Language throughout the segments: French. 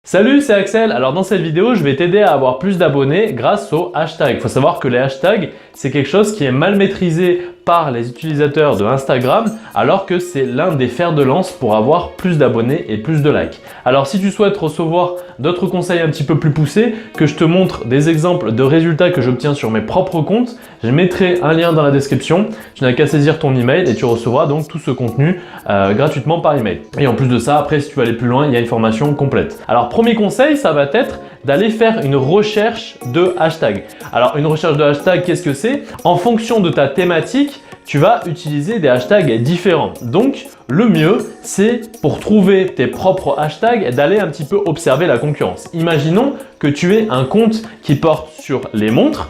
Salut, c'est Axel. Alors dans cette vidéo, je vais t'aider à avoir plus d'abonnés grâce aux hashtags. Il faut savoir que les hashtags, c'est quelque chose qui est mal maîtrisé par les utilisateurs de Instagram, alors que c'est l'un des fers de lance pour avoir plus d'abonnés et plus de likes. Alors si tu souhaites recevoir d'autres conseils un petit peu plus poussés, que je te montre des exemples de résultats que j'obtiens sur mes propres comptes, je mettrai un lien dans la description. Tu n'as qu'à saisir ton email et tu recevras donc tout ce contenu gratuitement par email. Et en plus de ça, après si tu veux aller plus loin, il y a une formation complète. Alors premier conseil, ça va être d'aller faire une recherche de hashtag. Alors une recherche de hashtag, qu'est-ce que c'est? En fonction de ta thématique, tu vas utiliser des hashtags différents. Donc le mieux, c'est pour trouver tes propres hashtags, d'aller un petit peu observer la concurrence. Imaginons que tu aies un compte qui porte sur les montres.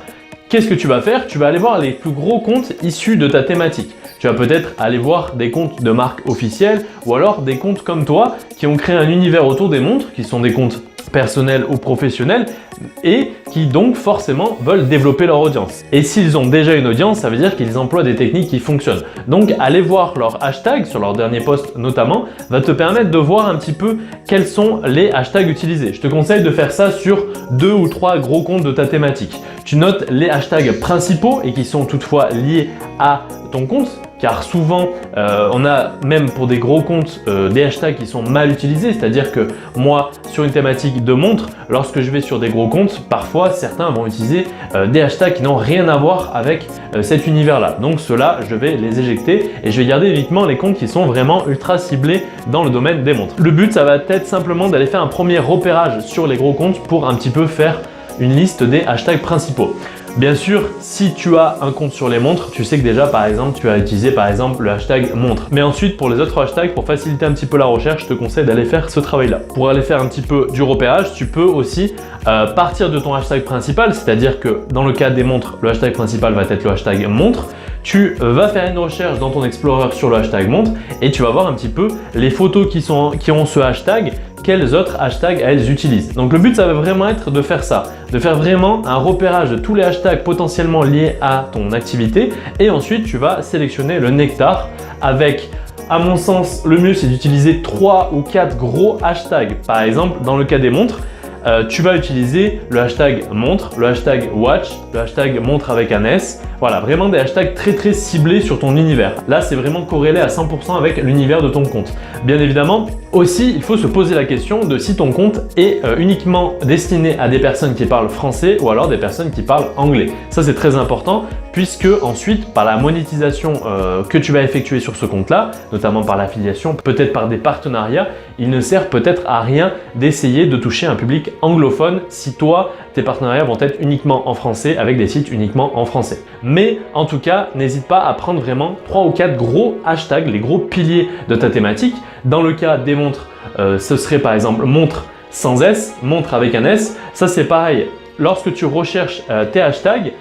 Qu'est-ce que tu vas faire? Tu vas aller voir les plus gros comptes issus de ta thématique. Tu vas peut-être aller voir des comptes de marques officielles ou alors des comptes comme toi qui ont créé un univers autour des montres, qui sont des comptes personnels ou professionnels et qui donc forcément veulent développer leur audience. Et s'ils ont déjà une audience, ça veut dire qu'ils emploient des techniques qui fonctionnent. Donc aller voir leur hashtag sur leur dernier post notamment va te permettre de voir un petit peu quels sont les hashtags utilisés. Je te conseille de faire ça sur 2 ou 3 gros comptes de ta thématique. Tu notes les hashtags principaux et qui sont toutefois liés à ton compte, car souvent on a même pour des gros comptes des hashtags qui sont mal utilisés, c'est-à-dire que moi sur une thématique de montre, lorsque je vais sur des gros comptes, parfois certains vont utiliser des hashtags qui n'ont rien à voir avec cet univers-là. Donc ceux-là, je vais les éjecter et je vais garder uniquement les comptes qui sont vraiment ultra ciblés dans le domaine des montres. Le but, ça va être simplement d'aller faire un premier repérage sur les gros comptes pour un petit peu faire une liste des hashtags principaux. Bien sûr, si tu as un compte sur les montres, tu sais que déjà par exemple, tu as utilisé par exemple le hashtag montre. Mais ensuite, pour les autres hashtags, pour faciliter un petit peu la recherche, je te conseille d'aller faire ce travail-là. Pour aller faire un petit peu du repérage, tu peux aussi partir de ton hashtag principal, c'est-à-dire que dans le cas des montres, le hashtag principal va être le hashtag montre. Tu vas faire une recherche dans ton Explorer sur le hashtag montre et tu vas voir un petit peu les photos qui ont ce hashtag, quels autres hashtags elles utilisent. Donc le but, ça va vraiment être de faire ça, de faire vraiment un repérage de tous les hashtags potentiellement liés à ton activité et ensuite tu vas sélectionner le nectar avec, à mon sens, le mieux c'est d'utiliser 3 ou 4 gros hashtags. Par exemple, dans le cas des montres, tu vas utiliser le hashtag montre, le hashtag watch, le hashtag montre avec un S. Voilà, vraiment des hashtags très ciblés sur ton univers. Là, c'est vraiment corrélé à 100% avec l'univers de ton compte. Bien évidemment, aussi, il faut se poser la question de si ton compte est uniquement destiné à des personnes qui parlent français ou alors des personnes qui parlent anglais. Ça, c'est très important puisque ensuite, par la monétisation que tu vas effectuer sur ce compte-là, notamment par l'affiliation, peut-être par des partenariats, il ne sert peut-être à rien d'essayer de toucher un public anglophone si toi, tes partenariats vont être uniquement en français avec des sites uniquement en français. Mais en tout cas, n'hésite pas à prendre vraiment 3 ou 4 gros hashtags, les gros piliers de ta thématique. Dans le cas des montres, ce serait par exemple montre sans S, montre avec un S. Ça c'est pareil, lorsque tu recherches tes hashtags,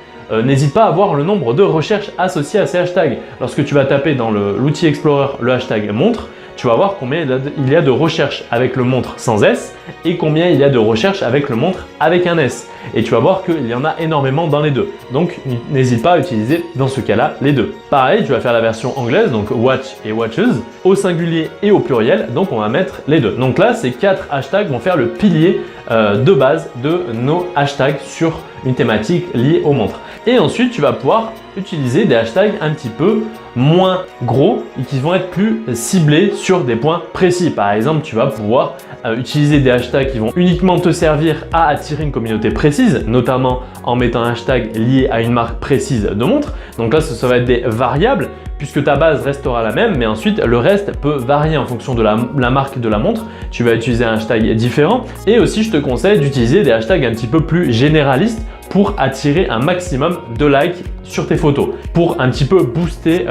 n'hésite pas à voir le nombre de recherches associées à ces hashtags. Lorsque tu vas taper dans l'outil Explorer le hashtag montre, tu vas voir combien il y a de recherches avec le montre sans S et combien il y a de recherches avec le montre avec un S. Et tu vas voir qu'il y en a énormément dans les deux. Donc, n'hésite pas à utiliser dans ce cas-là les deux. Pareil, tu vas faire la version anglaise, donc watch et watches, au singulier et au pluriel. Donc, on va mettre les deux. Donc là, ces 4 hashtags vont faire le pilier de base de nos hashtags sur une thématique liée aux montres. Et ensuite, tu vas pouvoir utiliser des hashtags un petit peu moins gros et qui vont être plus ciblés sur des points précis. Par exemple, tu vas pouvoir utiliser des hashtags qui vont uniquement te servir à attirer une communauté précise, notamment en mettant un hashtag lié à une marque précise de montre. Donc là, ça va être des variables puisque ta base restera la même, mais ensuite le reste peut varier en fonction de la marque de la montre. Tu vas utiliser un hashtag différent et aussi je te conseille d'utiliser des hashtags un petit peu plus généralistes pour attirer un maximum de likes sur tes photos, pour un petit peu booster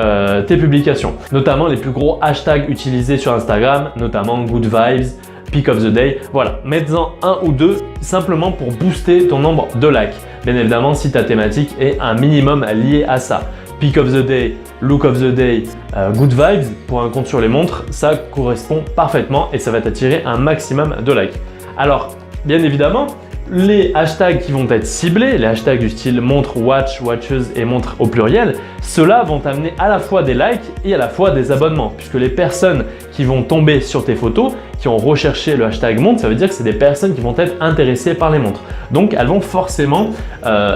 tes publications. Notamment les plus gros hashtags utilisés sur Instagram, notamment Good Vibes, Pick of the Day. Voilà, mets-en 1 ou 2 simplement pour booster ton nombre de likes. Bien évidemment, si ta thématique est un minimum liée à ça. Pick of the Day, Look of the Day, Good Vibes pour un compte sur les montres, ça correspond parfaitement et ça va t'attirer un maximum de likes. Alors, bien évidemment, les hashtags qui vont être ciblés, les hashtags du style montre, watch, watches et montre au pluriel, ceux-là vont t'amener à la fois des likes et à la fois des abonnements, puisque les personnes qui vont tomber sur tes photos, qui ont recherché le hashtag montre, ça veut dire que c'est des personnes qui vont être intéressées par les montres. Donc elles vont forcément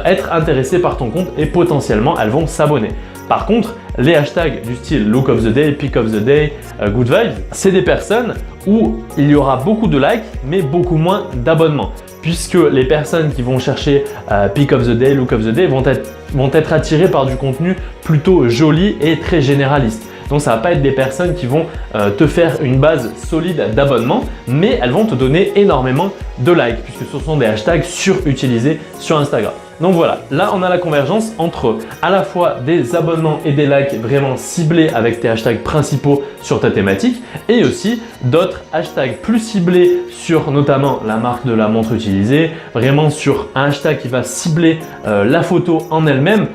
être intéressées par ton compte et potentiellement elles vont s'abonner. Par contre, les hashtags du style look of the day, pick of the day, good vibes, c'est des personnes où il y aura beaucoup de likes mais beaucoup moins d'abonnements. Puisque les personnes qui vont chercher pick of the day, look of the day vont être attirées par du contenu plutôt joli et très généraliste. Donc ça ne va pas être des personnes qui vont te faire une base solide d'abonnements, mais elles vont te donner énormément de likes puisque ce sont des hashtags surutilisés sur Instagram. Donc voilà, là on a la convergence entre à la fois des abonnements et des likes vraiment ciblés avec tes hashtags principaux sur ta thématique et aussi d'autres hashtags plus ciblés sur notamment la marque de la montre utilisée, vraiment sur un hashtag qui va cibler la photo en elle-même,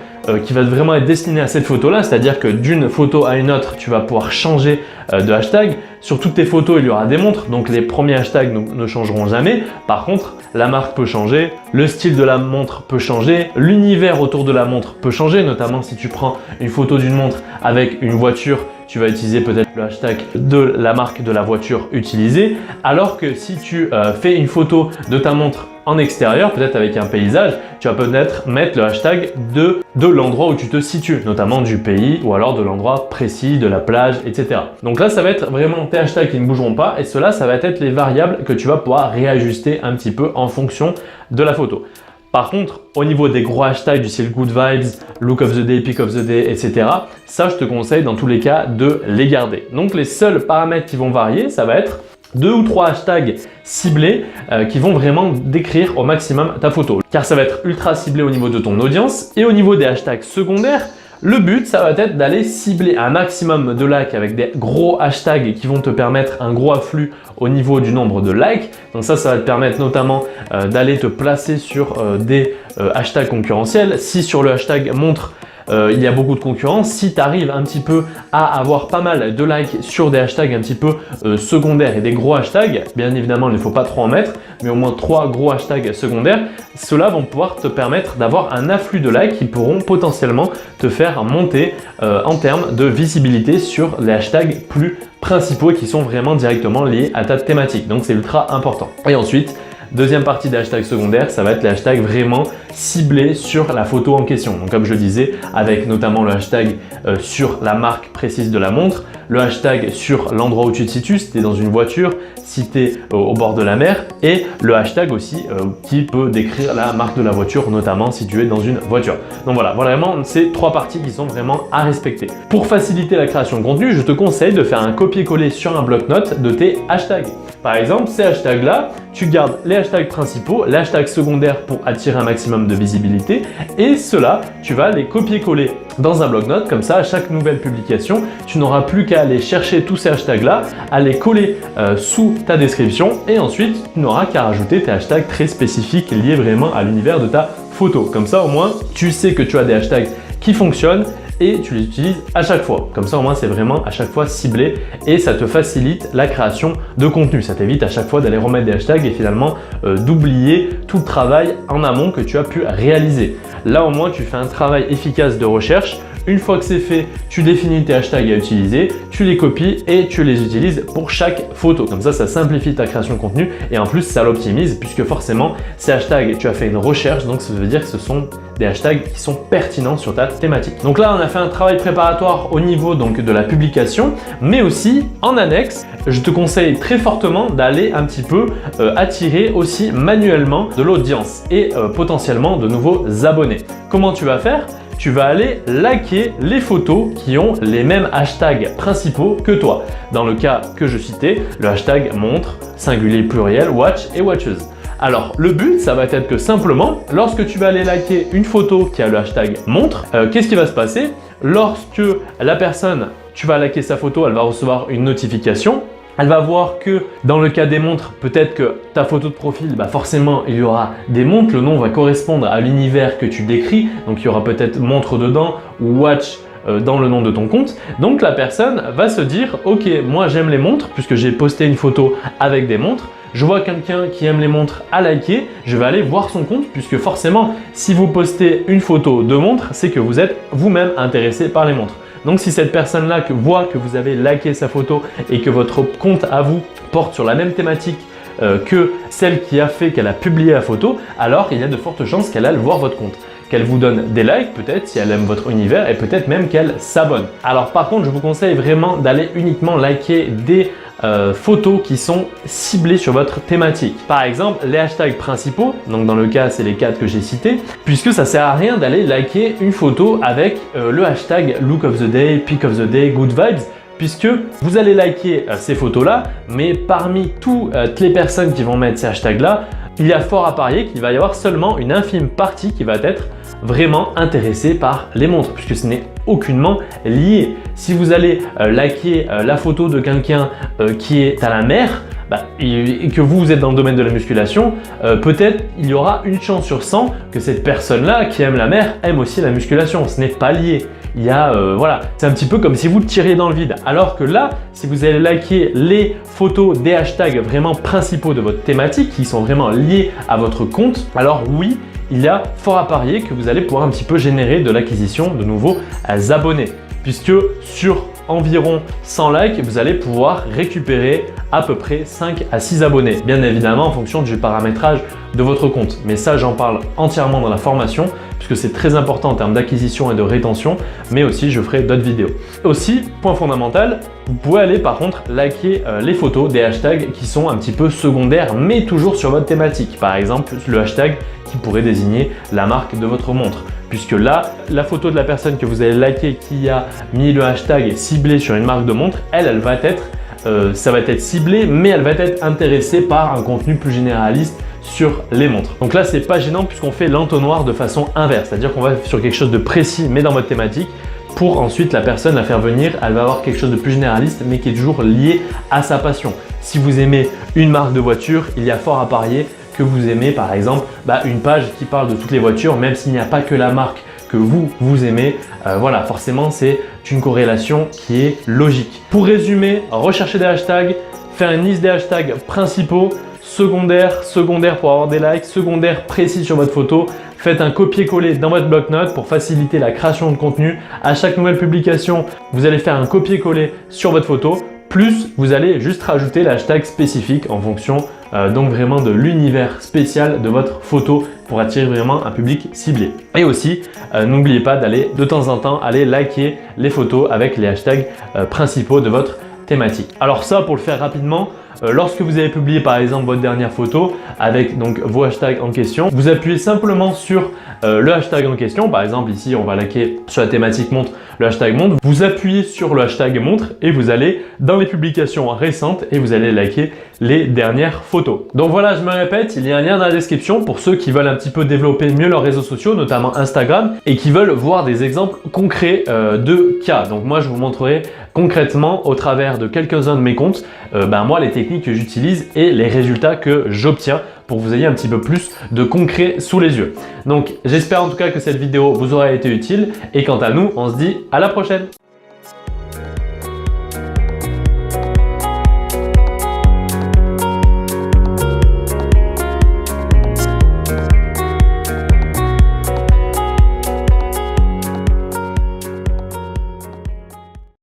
qui va vraiment être destiné à cette photo-là, c'est-à-dire que d'une photo à une autre, tu vas pouvoir changer de hashtag. Sur toutes tes photos, il y aura des montres, donc les premiers hashtags ne changeront jamais. Par contre, la marque peut changer, le style de la montre peut changer, l'univers autour de la montre peut changer, notamment si tu prends une photo d'une montre avec une voiture, tu vas utiliser peut-être le hashtag de la marque de la voiture utilisée, alors que si tu fais une photo de ta montre en extérieur, peut-être avec un paysage, tu vas peut-être mettre le hashtag de l'endroit où tu te situes, notamment du pays ou alors de l'endroit précis, de la plage, etc. Donc là, ça va être vraiment tes hashtags qui ne bougeront pas et cela, ça va être les variables que tu vas pouvoir réajuster un petit peu en fonction de la photo. Par contre, au niveau des gros hashtags du style good vibes, look of the day, pick of the day, etc., ça, je te conseille dans tous les cas de les garder. Donc les seuls paramètres qui vont varier, ça va être 2 ou 3 hashtags ciblés qui vont vraiment décrire au maximum ta photo. Car ça va être ultra ciblé au niveau de ton audience et au niveau des hashtags secondaires, le but, ça va être d'aller cibler un maximum de likes avec des gros hashtags qui vont te permettre un gros afflux au niveau du nombre de likes. Donc ça va te permettre notamment d'aller te placer sur des hashtags concurrentiels. Si sur le hashtag montre, il y a beaucoup de concurrence, si tu arrives un petit peu à avoir pas mal de likes sur des hashtags un petit peu secondaires et des gros hashtags, bien évidemment il ne faut pas trop en mettre, mais au moins 3 gros hashtags secondaires, ceux-là vont pouvoir te permettre d'avoir un afflux de likes qui pourront potentiellement te faire monter en termes de visibilité sur les hashtags plus principaux et qui sont vraiment directement liés à ta thématique. Donc c'est ultra important. Et ensuite, deuxième partie des hashtags secondaires, ça va être les hashtags vraiment ciblés sur la photo en question. Donc comme je disais, avec notamment le hashtag sur la marque précise de la montre, le hashtag sur l'endroit où tu te situes, si tu es dans une voiture, si tu es au bord de la mer, et le hashtag aussi qui peut décrire la marque de la voiture, notamment si tu es dans une voiture. Donc voilà, vraiment ces 3 parties qui sont vraiment à respecter. Pour faciliter la création de contenu, je te conseille de faire un copier-coller sur un bloc-notes de tes hashtags. Par exemple, ces hashtags-là, tu gardes les hashtags principaux, les hashtags secondaires pour attirer un maximum de visibilité et ceux-là, tu vas les copier-coller dans un bloc-notes. Comme ça, à chaque nouvelle publication, tu n'auras plus qu'à aller chercher tous ces hashtags-là, à les coller sous ta description et ensuite, tu n'auras qu'à rajouter tes hashtags très spécifiques liés vraiment à l'univers de ta photo. Comme ça, au moins, tu sais que tu as des hashtags qui fonctionnent et tu les utilises à chaque fois. Comme ça, au moins, c'est vraiment à chaque fois ciblé et ça te facilite la création de contenu. Ça t'évite à chaque fois d'aller remettre des hashtags et finalement d'oublier tout le travail en amont que tu as pu réaliser. Là, au moins, tu fais un travail efficace de recherche. Une fois que c'est fait, tu définis tes hashtags à utiliser, tu les copies et tu les utilises pour chaque photo. Comme ça, ça simplifie ta création de contenu et en plus, ça l'optimise puisque forcément, ces hashtags, tu as fait une recherche, donc ça veut dire que ce sont des hashtags qui sont pertinents sur ta thématique. Donc là, on a fait un travail préparatoire au niveau donc de la publication, mais aussi en annexe, je te conseille très fortement d'aller un petit peu attirer aussi manuellement de l'audience et potentiellement de nouveaux abonnés. Comment tu vas faire ? Tu vas aller liker les photos qui ont les mêmes hashtags principaux que toi. Dans le cas que je citais, le hashtag montre, singulier, pluriel, watch et watches. Alors, le but, ça va être que simplement, lorsque tu vas aller liker une photo qui a le hashtag montre, qu'est-ce qui va se passer? Lorsque la personne, tu vas liker sa photo, elle va recevoir une notification. Elle va voir que dans le cas des montres, peut-être que ta photo de profil, forcément, il y aura des montres. Le nom va correspondre à l'univers que tu décris. Donc, il y aura peut-être montre dedans ou watch dans le nom de ton compte. Donc, la personne va se dire « Ok, moi, j'aime les montres puisque j'ai posté une photo avec des montres. je vois quelqu'un qui aime les montres à liker, je vais aller voir son compte puisque forcément, si vous postez une photo de montre, c'est que vous êtes vous-même intéressé par les montres. Donc si cette personne-là voit que vous avez liké sa photo et que votre compte à vous porte sur la même thématique que celle qui a fait qu'elle a publié la photo, alors il y a de fortes chances qu'elle aille voir votre compte. Qu'elle vous donne des likes peut-être si elle aime votre univers et peut-être même qu'elle s'abonne. Alors par contre, je vous conseille vraiment d'aller uniquement liker des photos qui sont ciblées sur votre thématique. Par exemple, les hashtags principaux, donc dans le cas, c'est les 4 que j'ai cités, puisque ça sert à rien d'aller liker une photo avec le hashtag Look of the Day, Pick of the Day, Good Vibes, puisque vous allez liker ces photos-là, mais parmi toutes les personnes qui vont mettre ces hashtags-là, il y a fort à parier qu'il va y avoir seulement une infime partie qui va être vraiment intéressée par les montres, puisque ce n'est aucunement lié. Si vous allez liker la photo de quelqu'un qui est à la mer, et que vous êtes dans le domaine de la musculation, peut-être il y aura une chance sur 100 que cette personne-là qui aime la mer aime aussi la musculation. Ce n'est pas lié. Il y a, voilà, c'est un petit peu comme si vous tiriez dans le vide. Alors que là, si vous allez liker les photos des hashtags vraiment principaux de votre thématique, qui sont vraiment liés à votre compte, alors oui, il y a fort à parier que vous allez pouvoir un petit peu générer de l'acquisition de nouveaux abonnés. Puisque sur environ 100 likes, vous allez pouvoir récupérer à peu près 5 à 6 abonnés. Bien évidemment en fonction du paramétrage de votre compte. Mais ça, j'en parle entièrement dans la formation puisque c'est très important en termes d'acquisition et de rétention, mais aussi je ferai d'autres vidéos. Aussi, point fondamental, vous pouvez aller par contre liker les photos des hashtags qui sont un petit peu secondaires, mais toujours sur votre thématique. Par exemple, le hashtag qui pourrait désigner la marque de votre montre. Puisque là, la photo de la personne que vous allez liker qui a mis le hashtag ciblé sur une marque de montre, elle va être, ça va être ciblé, mais elle va être intéressée par un contenu plus généraliste sur les montres. Donc là, c'est pas gênant puisqu'on fait l'entonnoir de façon inverse, c'est-à-dire qu'on va sur quelque chose de précis, mais dans votre thématique, pour ensuite la personne la faire venir, elle va avoir quelque chose de plus généraliste, mais qui est toujours lié à sa passion. Si vous aimez une marque de voiture, il y a fort à parier que vous aimez par exemple une page qui parle de toutes les voitures, même s'il n'y a pas que la marque que vous aimez. Voilà, forcément c'est une corrélation qui est logique. Pour résumer, recherchez des hashtags, faire une liste des hashtags principaux, secondaires pour avoir des likes, secondaires précis sur votre photo. Faites un copier-coller dans votre bloc-notes pour faciliter la création de contenu. À chaque nouvelle publication, vous allez faire un copier-coller sur votre photo. Plus, vous allez juste rajouter l'hashtag spécifique en fonction donc vraiment de l'univers spécial de votre photo pour attirer vraiment un public ciblé. Et aussi, n'oubliez pas d'aller de temps en temps aller liker les photos avec les hashtags principaux de votre thématique. Alors ça, pour le faire rapidement, lorsque vous avez publié par exemple votre dernière photo avec donc vos hashtags en question, vous appuyez simplement sur le hashtag en question. Par exemple ici, on va liker sur la thématique montre le hashtag montre. Vous appuyez sur le hashtag montre et vous allez dans les publications récentes et vous allez liker les dernières photos. Donc voilà, je me répète, il y a un lien dans la description pour ceux qui veulent un petit peu développer mieux leurs réseaux sociaux, notamment Instagram, et qui veulent voir des exemples concrets de cas. Donc moi, je vous montrerai concrètement au travers de quelques-uns de mes comptes, moi les techniques que j'utilise et les résultats que j'obtiens pour que vous ayez un petit peu plus de concret sous les yeux. Donc j'espère en tout cas que cette vidéo vous aura été utile et quant à nous, on se dit à la prochaine.